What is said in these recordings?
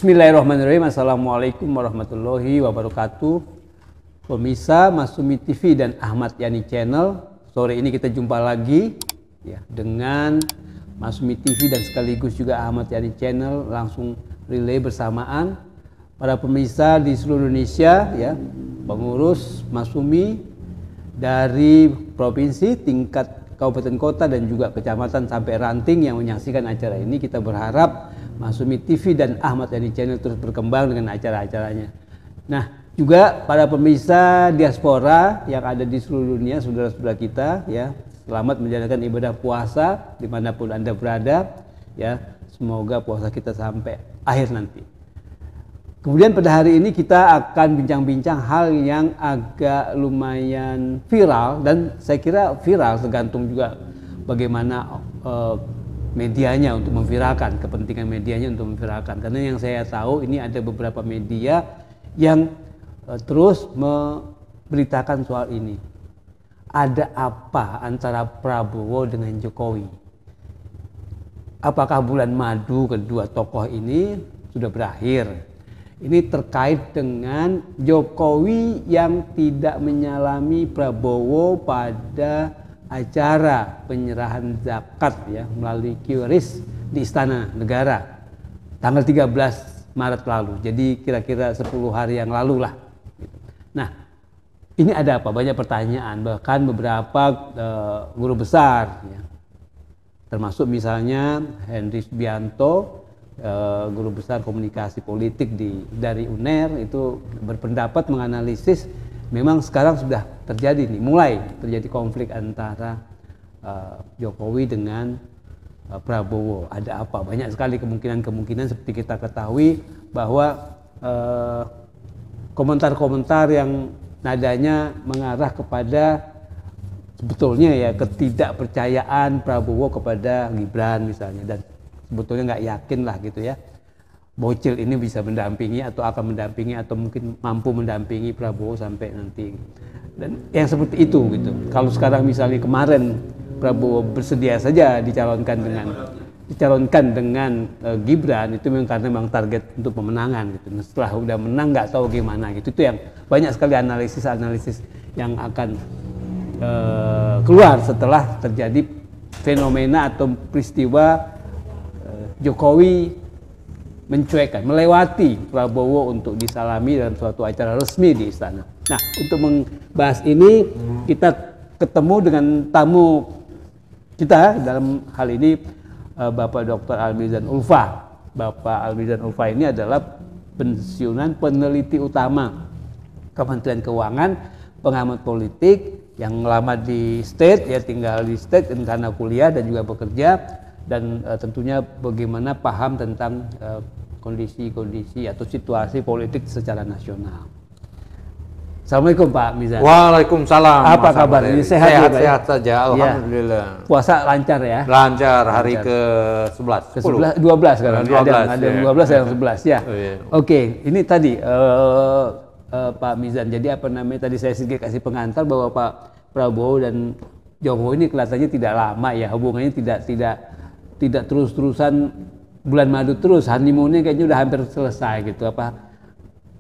Bismillahirrahmanirrahim. Assalamualaikum warahmatullahi wabarakatuh. Pemirsa Masumi TV dan Ahmad Yani Channel, sore ini kita jumpa lagi ya dengan Masumi TV dan sekaligus juga Ahmad Yani Channel langsung relay bersamaan para pemirsa di seluruh Indonesia ya, pengurus Masumi dari provinsi, tingkat kabupaten kota dan juga kecamatan sampai ranting yang menyaksikan acara ini. Kita berharap Masumi TV dan Ahmad Yani Channel terus berkembang dengan acara-acaranya. Nah, juga para pemirsa diaspora yang ada di seluruh dunia, saudara-saudara kita ya, selamat menjalankan ibadah puasa dimanapun Anda berada ya. Semoga puasa kita sampai akhir nanti. Kemudian pada hari ini kita akan bincang-bincang hal yang agak lumayan viral, dan saya kira viral tergantung juga bagaimana medianya untuk memviralkan, kepentingan medianya untuk memviralkan. Karena yang saya tahu ini ada beberapa media yang terus memberitakan soal ini. Ada apa antara Prabowo dengan Jokowi? Apakah bulan madu kedua tokoh ini sudah berakhir? Ini terkait dengan Jokowi yang tidak menyalami Prabowo pada acara penyerahan zakat ya melalui QRIS di Istana Negara tanggal 13 Maret lalu. Jadi kira-kira 10 hari yang lalu lah. Nah, ini ada apa? Banyak pertanyaan, bahkan beberapa guru besar ya, termasuk misalnya Henry Subianto, guru besar komunikasi politik dari UNER, itu berpendapat menganalisis memang sekarang sudah terjadi nih, mulai terjadi konflik antara Jokowi dengan Prabowo. Ada apa? Banyak sekali kemungkinan seperti kita ketahui bahwa komentar-komentar yang nadanya mengarah kepada sebetulnya ya ketidakpercayaan Prabowo kepada Gibran misalnya, dan sebetulnya nggak yakin lah gitu ya, bocil ini bisa mendampingi atau akan mendampingi atau mungkin mampu mendampingi Prabowo sampai nanti, dan yang seperti itu gitu. Kalau sekarang misalnya kemarin Prabowo bersedia saja dicalonkan dengan Gibran, itu memang karena memang target untuk pemenangan gitu. Nah, setelah udah menang nggak tahu gimana gitu. Itu yang banyak sekali analisis yang akan keluar setelah terjadi fenomena atau peristiwa Jokowi mencuekkan, melewati Prabowo untuk disalami dalam suatu acara resmi di istana. Nah, untuk membahas ini kita ketemu dengan tamu kita dalam hal ini, Bapak Dr. Almizan Ulfa. Bapak Almizan Ulfa ini adalah pensiunan peneliti utama Kementerian Keuangan, pengamat politik yang lama di state ya, tinggal di state dan karena kuliah dan juga bekerja, dan tentunya bagaimana paham tentang kondisi-kondisi atau situasi politik secara nasional. Assalamualaikum Pak Mizan. Waalaikumsalam. Apa kabar? Ini sehat saja, alhamdulillah. Ya. Puasa lancar ya? Lancar, hari ke-11. Ke-11, 12 sekarang. 12, ada ya. 12 yang 11 ya. Oh, iya. Oke, ini tadi Pak Mizan. Jadi apa namanya? Tadi saya sedikit kasih pengantar bahwa Pak Prabowo dan Jokowi ini kelihatannya tidak lama ya, hubungannya tidak terus-terusan bulan madu terus, honeymoonnya kayaknya udah hampir selesai gitu.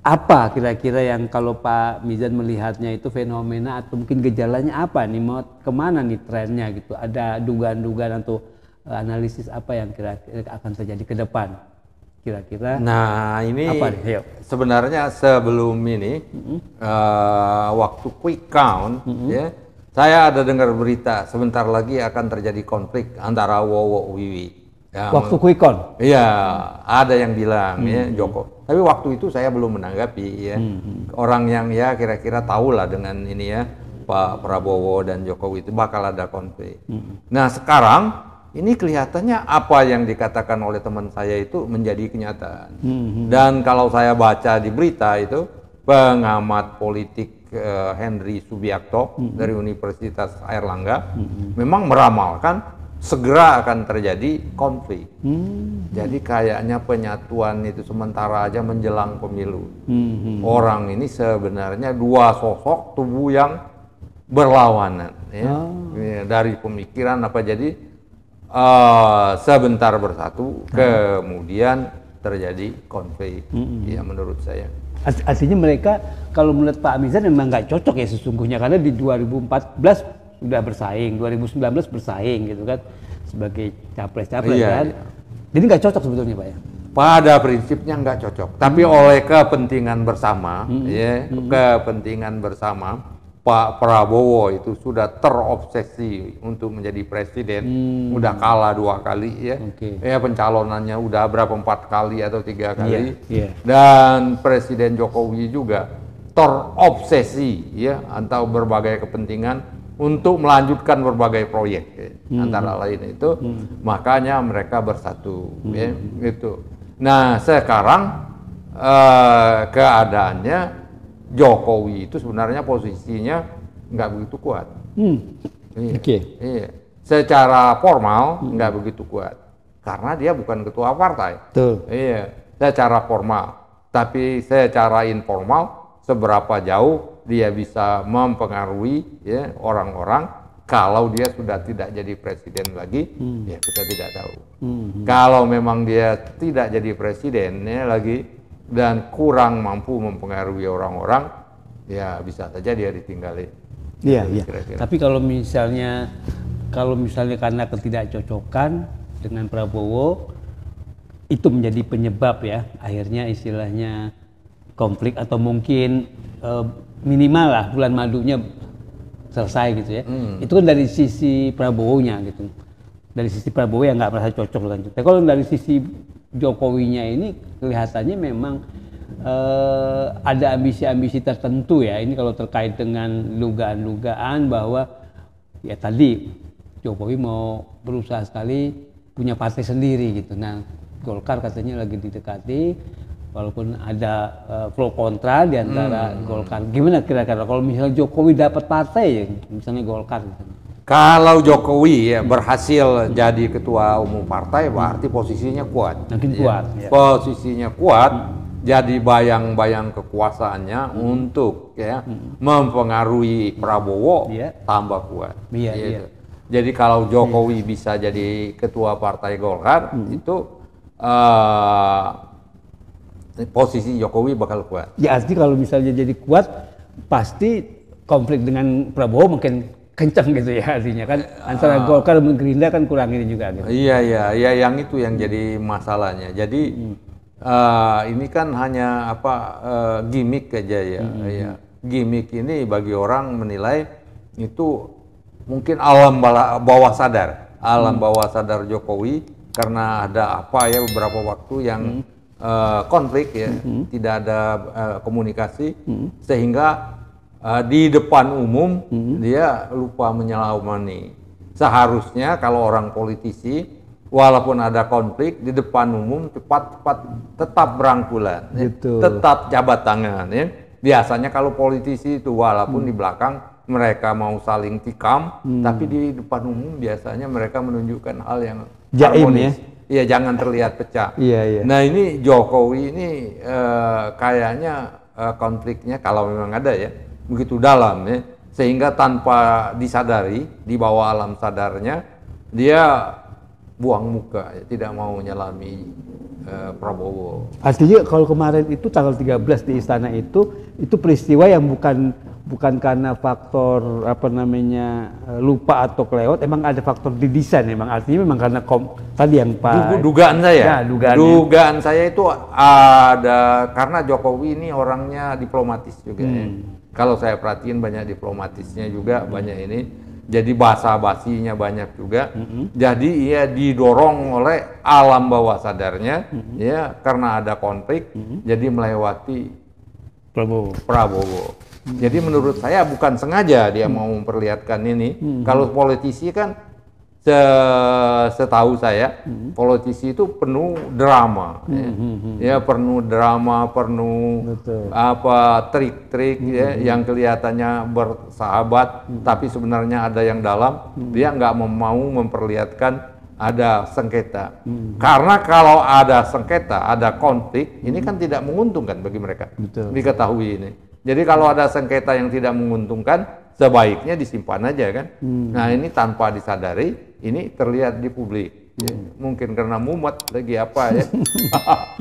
Apa kira-kira yang kalau Pak Mizan melihatnya itu fenomena atau mungkin gejalanya apa nih, mau kemana nih trennya gitu? Ada dugaan-dugaan atau analisis apa yang kira-kira akan terjadi ke depan kira-kira? Nah, ini apa nih? Yuk. Sebenarnya sebelum ini waktu quick count ya, saya ada dengar berita sebentar lagi akan terjadi konflik antara Wowo Wiwi. Waktu quick count? Iya, ada yang bilang ya Joko. Tapi waktu itu saya belum menanggapi ya. Orang yang ya kira-kira tahu lah dengan ini ya, Pak Prabowo dan Jokowi itu bakal ada konflik. Nah, sekarang ini kelihatannya apa yang dikatakan oleh teman saya itu menjadi kenyataan. Dan kalau saya baca di berita itu, pengamat politik Henry Subiakto dari Universitas Airlangga memang meramalkan segera akan terjadi konflik. Jadi kayaknya penyatuan itu sementara aja menjelang pemilu. Orang ini sebenarnya dua sosok tubuh yang berlawanan ya. Dari pemikiran apa, jadi sebentar bersatu, kemudian terjadi konflik. Ya menurut saya. Artinya mereka kalau menurut Pak Mizan memang nggak cocok ya sesungguhnya, karena di 2014 sudah bersaing, 2019 bersaing gitu kan sebagai capres-capres kan. Iya. Jadi nggak cocok sebetulnya Pak ya? Pada prinsipnya nggak cocok, tapi oleh kepentingan bersama, ya kepentingan bersama, Pak Prabowo itu sudah terobsesi untuk menjadi presiden, udah kalah 2 kali ya, ya pencalonannya udah berapa 4 kali atau 3 kali, dan Presiden Jokowi juga terobsesi ya antara berbagai kepentingan untuk melanjutkan berbagai proyek, ya. Antara lain itu, makanya mereka bersatu, ya gitu. Nah sekarang keadaannya Jokowi itu sebenarnya posisinya nggak begitu kuat. Iya. Iya. Secara formal nggak begitu kuat karena dia bukan ketua partai. Betul. Iya. Secara formal, tapi secara informal seberapa jauh dia bisa mempengaruhi ya orang-orang kalau dia sudah tidak jadi presiden lagi, ya kita tidak tahu. Kalau memang dia tidak jadi presiden ya lagi dan kurang mampu mempengaruhi orang-orang, ya bisa saja dia ditinggalin. Iya, iya. Tapi kalau misalnya karena ketidakcocokan dengan Prabowo itu menjadi penyebab ya, akhirnya istilahnya konflik atau mungkin minimal lah bulan madunya selesai gitu ya. Itu kan dari sisi Prabowo-nya gitu. Dari sisi Prabowo yang nggak merasa cocok dengan itu. Tapi kalau dari sisi Jokowinya ini kelihatannya memang ada ambisi-ambisi tertentu ya. Ini kalau terkait dengan dugaan-dugaan bahwa ya tadi Jokowi mau berusaha sekali punya partai sendiri gitu. Nah Golkar katanya lagi didekati, walaupun ada pro kontra di antara Golkar. Gimana kira-kira kalau misalnya Jokowi dapat partai ya, misalnya Golkar gitu. Kalau Jokowi ya berhasil jadi ketua umum partai, berarti posisinya kuat. Makin kuat. Ya. Posisinya kuat, jadi bayang-bayang kekuasaannya untuk ya mempengaruhi Prabowo tambah kuat. Iya, gitu. iya. Jadi kalau Jokowi bisa jadi ketua partai Golkar, itu posisi Jokowi bakal kuat. Ya artinya kalau misalnya jadi kuat, pasti konflik dengan Prabowo makin kencang gitu ya artinya kan antara Golkar dan Gerindra kan kurang ini juga gitu. Iya yang itu yang jadi masalahnya. Jadi ini kan hanya gimmick aja ya. Ya. Gimmick ini bagi orang menilai itu mungkin alam bawah sadar Jokowi karena ada beberapa waktu yang konflik ya, tidak ada komunikasi sehingga di depan umum dia lupa menyelamani. Seharusnya kalau orang politisi walaupun ada konflik di depan umum cepat-cepat tetap berangkulan, tetap jabat tangan ya. Biasanya kalau politisi itu walaupun di belakang mereka mau saling tikam, tapi di depan umum biasanya mereka menunjukkan hal yang harmonis. Iya, jangan terlihat pecah. Iya. Nah ini Jokowi ini kayaknya konfliknya kalau memang ada ya begitu dalam ya, sehingga tanpa disadari di bawah alam sadarnya dia buang muka ya, tidak mau nyelami Prabowo. Artinya kalau kemarin itu tanggal 13 di istana itu peristiwa yang bukan karena faktor lupa atau kelewat, emang ada faktor di desain memang. Artinya memang karena tadi yang Pak dugaan saya. Ya, dugaan saya itu ada karena Jokowi ini orangnya diplomatis juga ya. Kalau saya perhatiin banyak diplomatisnya juga, banyak ini. Jadi basa-basinya banyak juga. Jadi ia didorong oleh alam bawah sadarnya ya karena ada konflik jadi melewati Prabowo. Jadi menurut saya bukan sengaja dia mau memperlihatkan ini. Kalau politisi kan setahu saya politisi itu penuh drama ya penuh drama, penuh trik-trik ya yang kelihatannya bersahabat tapi sebenarnya ada yang dalam. Dia nggak mau memperlihatkan ada sengketa karena kalau ada sengketa, ada konflik ini kan tidak menguntungkan bagi mereka. Diketahui ini. Jadi kalau ada sengketa yang tidak menguntungkan sebaiknya disimpan aja kan. Nah ini tanpa disadari ini terlihat di publik. Ya. Mungkin karena mumet lagi apa ya,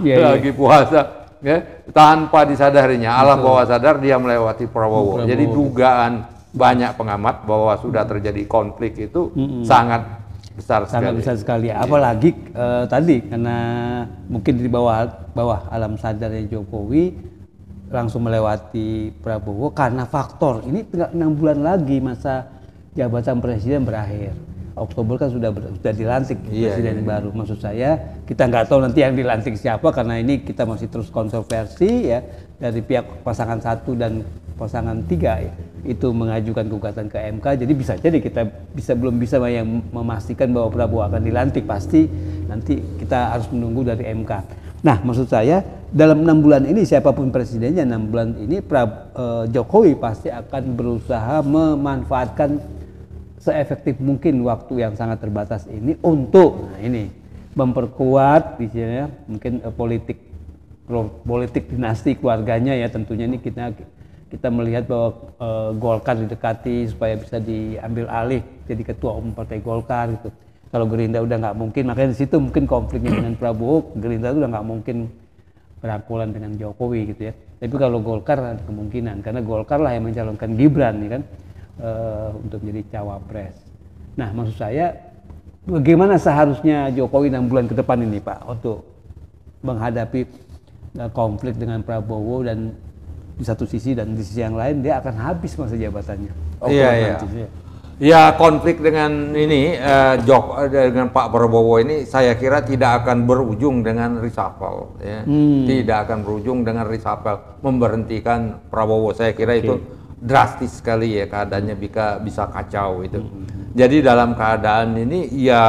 Iya, lagi puasa, ya, tanpa disadarinya alam bawah sadar dia melewati Prabowo. Jadi dugaan banyak pengamat bahwa sudah terjadi konflik itu sangat besar sekali. Sangat besar sekali. Apalagi tadi karena mungkin di bawah alam sadarnya Jokowi langsung melewati Prabowo karena faktor ini tinggal 6 bulan lagi masa jabatan presiden berakhir. Oktober kan sudah dilantik presiden baru. Maksud saya kita nggak tahu nanti yang dilantik siapa karena ini kita masih terus kontroversi ya dari pihak pasangan 1 dan pasangan 3 ya, itu mengajukan gugatan ke MK. Jadi bisa jadi kita belum bisa yang memastikan bahwa Prabowo akan dilantik, pasti nanti kita harus menunggu dari MK. Nah, maksud saya dalam 6 bulan ini siapapun presidennya 6 bulan ini Jokowi pasti akan berusaha memanfaatkan seefektif mungkin waktu yang sangat terbatas ini untuk memperkuat misalnya mungkin politik dinasti keluarganya ya, tentunya ini kita melihat bahwa Golkar didekati supaya bisa diambil alih jadi ketua umum partai Golkar gitu. Kalau Gerindra udah nggak mungkin, makanya di situ mungkin konfliknya dengan Prabowo, Gerindra itu udah nggak mungkin berangkulan dengan Jokowi gitu ya. Tapi kalau Golkar ada kemungkinan karena Golkar lah yang mencalonkan Gibran ya kan. Untuk menjadi cawapres. Nah, maksud saya bagaimana seharusnya Jokowi 6 bulan ke depan ini Pak untuk menghadapi konflik dengan Prabowo dan di satu sisi dan di sisi yang lain dia akan habis masa jabatannya. Iya. Ya, konflik dengan ini dengan Pak Prabowo ini saya kira tidak akan berujung dengan reshuffle ya. Tidak akan berujung dengan reshuffle memberhentikan Prabowo. Saya kira itu drastis sekali ya keadaannya, bisa kacau itu. Jadi dalam keadaan ini ya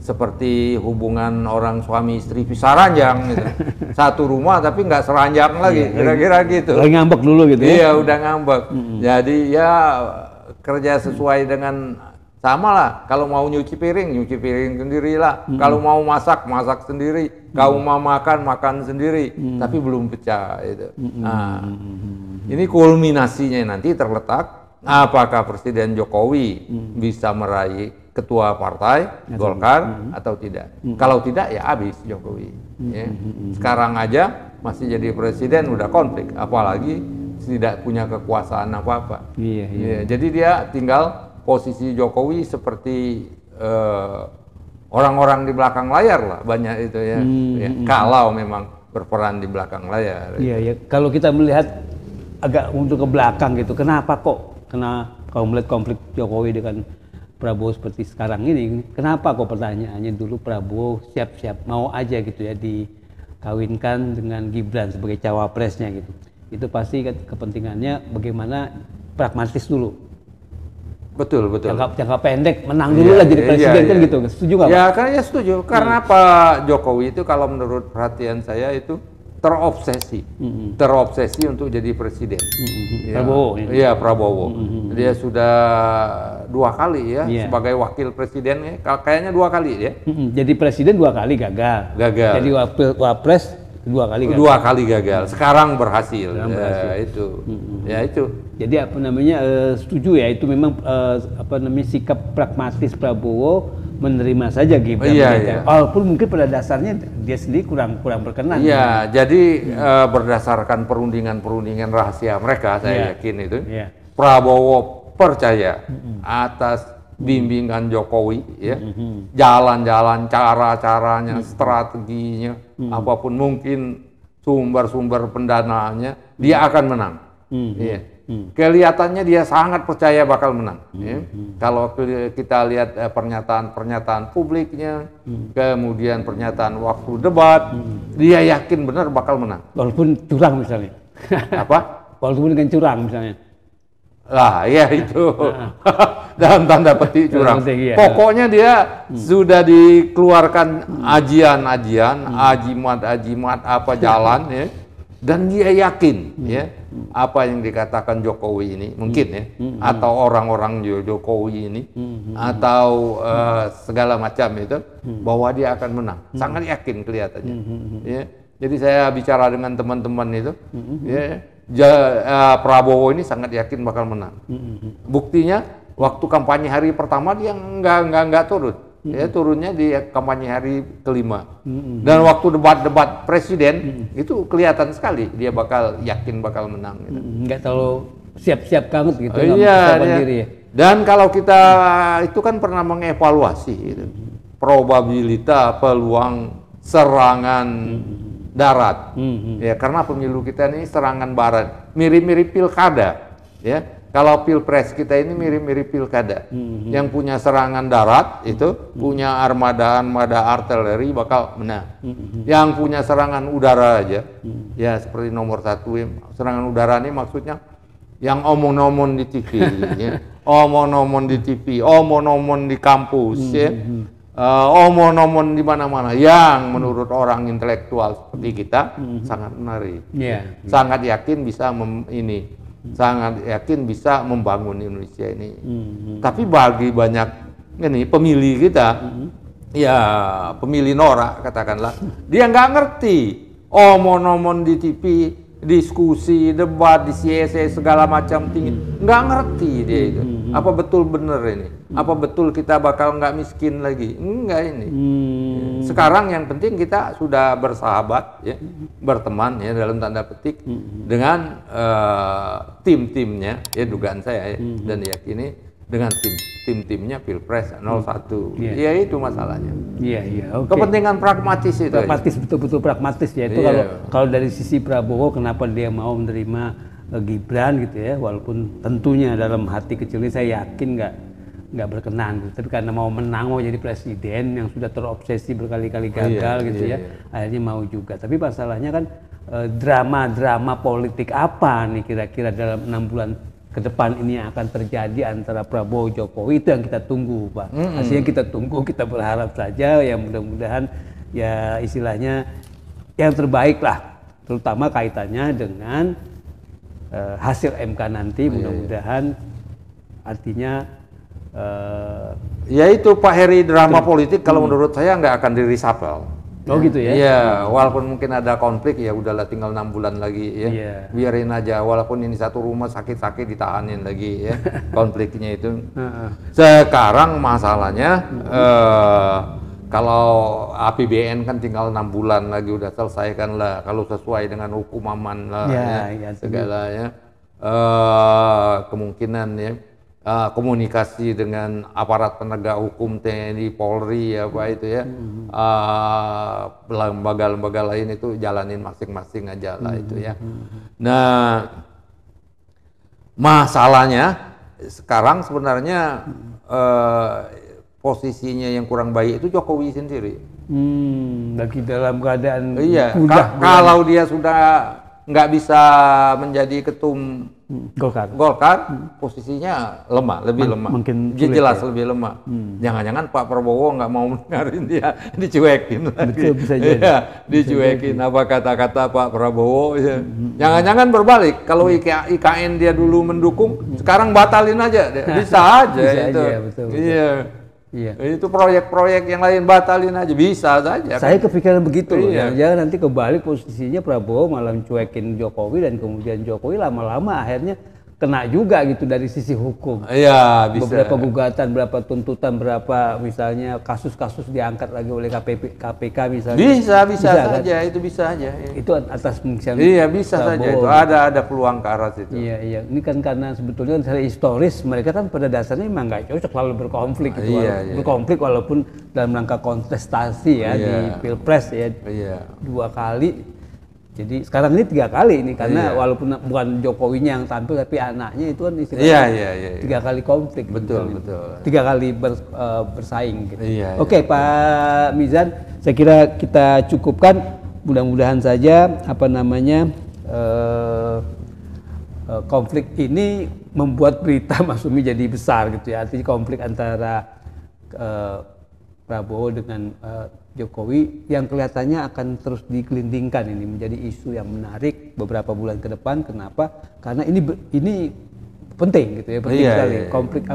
seperti hubungan orang suami istri pisah ranjang gitu. Satu rumah tapi nggak seranjang lagi, kira-kira gitu. Lagi ngambek dulu gitu. Iya, udah ngambek. Jadi ya kerja sesuai dengan sama lah. Kalau mau nyuci piring sendirilah. Kalau mau masak sendiri. Kalau mau makan sendiri. Tapi belum pecah itu. Nah, ini kulminasinya nanti terletak apakah Presiden Jokowi bisa meraih ketua partai Golkar atau tidak. Kalau tidak ya habis Jokowi. Ya. Sekarang aja masih jadi presiden udah konflik, apalagi tidak punya kekuasaan apa-apa. Ya, jadi dia tinggal posisi Jokowi seperti orang-orang di belakang layar lah banyak itu ya. Kalau memang berperan di belakang layar. Iya ya. Kalau kita melihat agak untuk ke belakang gitu, kalau melihat konflik Jokowi dengan Prabowo seperti sekarang ini, kenapa kok pertanyaannya dulu Prabowo siap-siap mau aja gitu ya dikawinkan dengan Gibran sebagai cawapresnya gitu. Itu pasti kepentingannya bagaimana pragmatis dulu. Betul. Jangka pendek menang dulu lah jadi presiden kan gitu. Setuju nggak Pak? Ya, karena setuju. Karena Pak Jokowi itu kalau menurut perhatian saya itu terobsesi untuk jadi presiden. Prabowo. Iya, Prabowo. Dia sudah 2 kali ya sebagai wakil presiden ya. Kayaknya 2 kali ya. Jadi presiden 2 kali gagal. Jadi wapres 2 kali gagal. 2 kali gagal. Sekarang berhasil. Ya itu. Jadi setuju ya, itu memang sikap pragmatis Prabowo menerima saja Gibran. Walaupun mungkin pada dasarnya dia sendiri kurang berkenan. Iya, jadi berdasarkan perundingan rahasia mereka, saya yakin itu Prabowo percaya atas bimbingan Jokowi, ya, jalan-jalan, cara-caranya, strateginya, apapun mungkin sumber-sumber pendanaannya, dia akan menang. Kelihatannya dia sangat percaya bakal menang. Kalau kita lihat pernyataan publiknya, kemudian pernyataan waktu debat, dia yakin benar bakal menang. Walaupun curang misalnya. Apa? Walaupun dengan curang misalnya. Lah, ya itu dalam tanda petik curang. Pokoknya dia sudah dikeluarkan ajian-ajian, ajimat apa jalan ya. Dan dia yakin ya apa yang dikatakan Jokowi ini mungkin ya atau orang-orang Jokowi ini atau segala macam itu bahwa dia akan menang. Sangat yakin kelihatannya. Ya. Jadi saya bicara dengan teman-teman itu Prabowo ini sangat yakin bakal menang. Buktinya waktu kampanye hari pertama dia nggak turun. ya turunnya di kampanye hari kelima. Dan waktu debat-debat presiden itu kelihatan sekali dia yakin bakal menang. Gitu. Nggak terlalu siap-siap banget gitu. Iya. Diri ya. Dan kalau kita itu kan pernah mengevaluasi gitu, probabilitas peluang serangan darat, ya karena pemilu kita ini serangan barat, mirip-mirip pilkada, ya. Kalau pilpres kita ini mirip-mirip pilkada, yang punya serangan darat itu punya armada artileri bakal menang. Yang punya serangan udara aja, ya seperti nomor 1 serangan udara ini maksudnya yang omong-omong di TV, ya. Omong-omong di TV, omong-omong di kampus, ya. Omong-omong di mana-mana yang menurut orang intelektual seperti kita sangat menarik, sangat yakin bisa sangat yakin bisa membangun Indonesia ini. Tapi bagi banyak ini pemilih kita, ya pemilih norak katakanlah, dia nggak ngerti omong-omong di TV, diskusi, debat di CSE segala macam tinggi, nggak ngerti dia itu. Apa betul bener ini? Apa betul kita bakal nggak miskin lagi? Enggak ini. Sekarang yang penting kita sudah bersahabat, ya, berteman ya dalam tanda petik dengan tim-timnya, ya dugaan saya ya, dan yakini dengan tim-timnya Pilpres 01. Ya itu masalahnya. Iya. Okay. Kepentingan pragmatis itu. Pragmatis, betul-betul pragmatis ya. Itu kalau dari sisi Prabowo, kenapa dia mau menerima Gibran gitu ya, walaupun tentunya dalam hati kecilnya saya yakin nggak berkenan gitu. Tapi karena mau menang, mau jadi presiden yang sudah terobsesi berkali-kali gagal gitu ya, akhirnya mau juga. Tapi masalahnya kan drama-drama politik apa nih kira-kira dalam 6 bulan ke depan ini yang akan terjadi antara Prabowo Jokowi, itu yang kita tunggu, Pak. Hasilnya kita tunggu, kita berharap saja ya mudah-mudahan ya istilahnya yang terbaik lah, terutama kaitannya dengan hasil MK nanti, mudah-mudahan artinya ya itu Pak Heri, drama politik kalau menurut saya nggak akan di-reshuffle. Oh gitu ya? Iya, walaupun mungkin ada konflik ya udahlah tinggal 6 bulan lagi ya. Biarin aja, walaupun ini satu rumah sakit-sakit ditahanin lagi ya konfliknya itu. Sekarang masalahnya kalau APBN kan tinggal 6 bulan lagi udah selesaikan lah, kalau sesuai dengan hukum aman lah ya, segalanya. Kemungkinan ya komunikasi dengan aparat penegak hukum TNI, Polri apa itu ya, lembaga-lembaga lain itu jalanin masing-masing aja lah itu ya. Nah, masalahnya sekarang sebenarnya posisinya yang kurang baik itu Jokowi sendiri. Lagi dalam keadaan kalau dia sudah nggak bisa menjadi ketum Golkar, posisinya lemah, lebih lemah. Mungkin jelas lebih lemah. Jangan-jangan Pak Prabowo nggak mau mendengarin dia, dicuekin lagi. Bisa jadi. Dicuekin apa kata-kata Pak Prabowo. Jangan-jangan berbalik. Kalau IKN dia dulu mendukung, sekarang batalin aja. Bisa aja itu. Betul. Iya. Itu proyek-proyek yang lain batalin aja, bisa saja. Saya kepikiran begitu loh. Jangan nanti kebalik posisinya, Prabowo malah cuekin Jokowi dan kemudian Jokowi lama-lama akhirnya kena juga gitu dari sisi hukum. Iya, bisa. Beberapa gugatan, berapa tuntutan, berapa misalnya kasus-kasus diangkat lagi oleh KPK misalnya. Bisa saja, kan? Itu bisa aja. Itu atas misalnya. Iya, bisa saja itu. Ada peluang ke arah situ. Iya. Ini kan karena sebetulnya secara historis mereka kan pada dasarnya memang nggak cocok selalu berkonflik gitu. Berkonflik walaupun dalam rangka kontestasi ya di Pilpres ya. 2 kali. Jadi sekarang ini 3 kali ini karena walaupun bukan Jokowinya yang tampil tapi anaknya itu kan istilahnya 3 kali konflik. Betul. 3 kali bersaing gitu. Oke, Pak Mizan, saya kira kita cukupkan. Mudah-mudahan saja konflik ini membuat berita Mas Umi jadi besar gitu ya. Artinya konflik antara Prabowo dengan Jokowi yang kelihatannya akan terus digelindingkan ini menjadi isu yang menarik beberapa bulan ke depan. Kenapa? Karena ini penting gitu ya, penting sekali. Konflik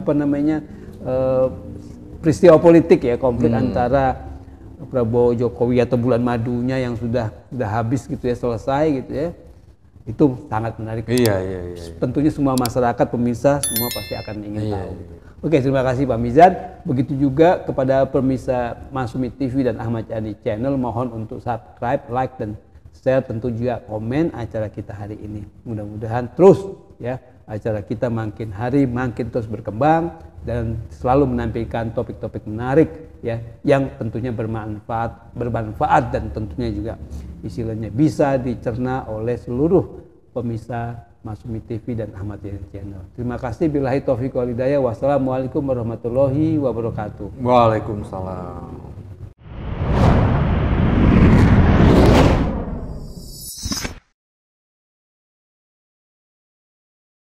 peristiwa politik ya, konflik antara Prabowo Jokowi atau bulan madunya yang sudah habis gitu ya, selesai gitu ya. Itu sangat menarik. Iya. Tentunya semua masyarakat, pemirsa, semua pasti akan ingin Iya, tahu. Oke, terima kasih Pak Mizan. Begitu juga kepada pemirsa Masumi TV dan Ahmad Yani Channel, mohon untuk subscribe, like, dan share, tentu juga komen acara kita hari ini. Mudah-mudahan terus ya acara kita makin hari makin terus berkembang dan selalu menampilkan topik-topik menarik ya yang tentunya bermanfaat dan tentunya juga istilahnya bisa dicerna oleh seluruh pemirsa Masumi TV dan Ahmad Yani Channel. Terima kasih. Billahi taufiq wal hidayah. Wassalamualaikum warahmatullahi wabarakatuh. Waalaikumsalam.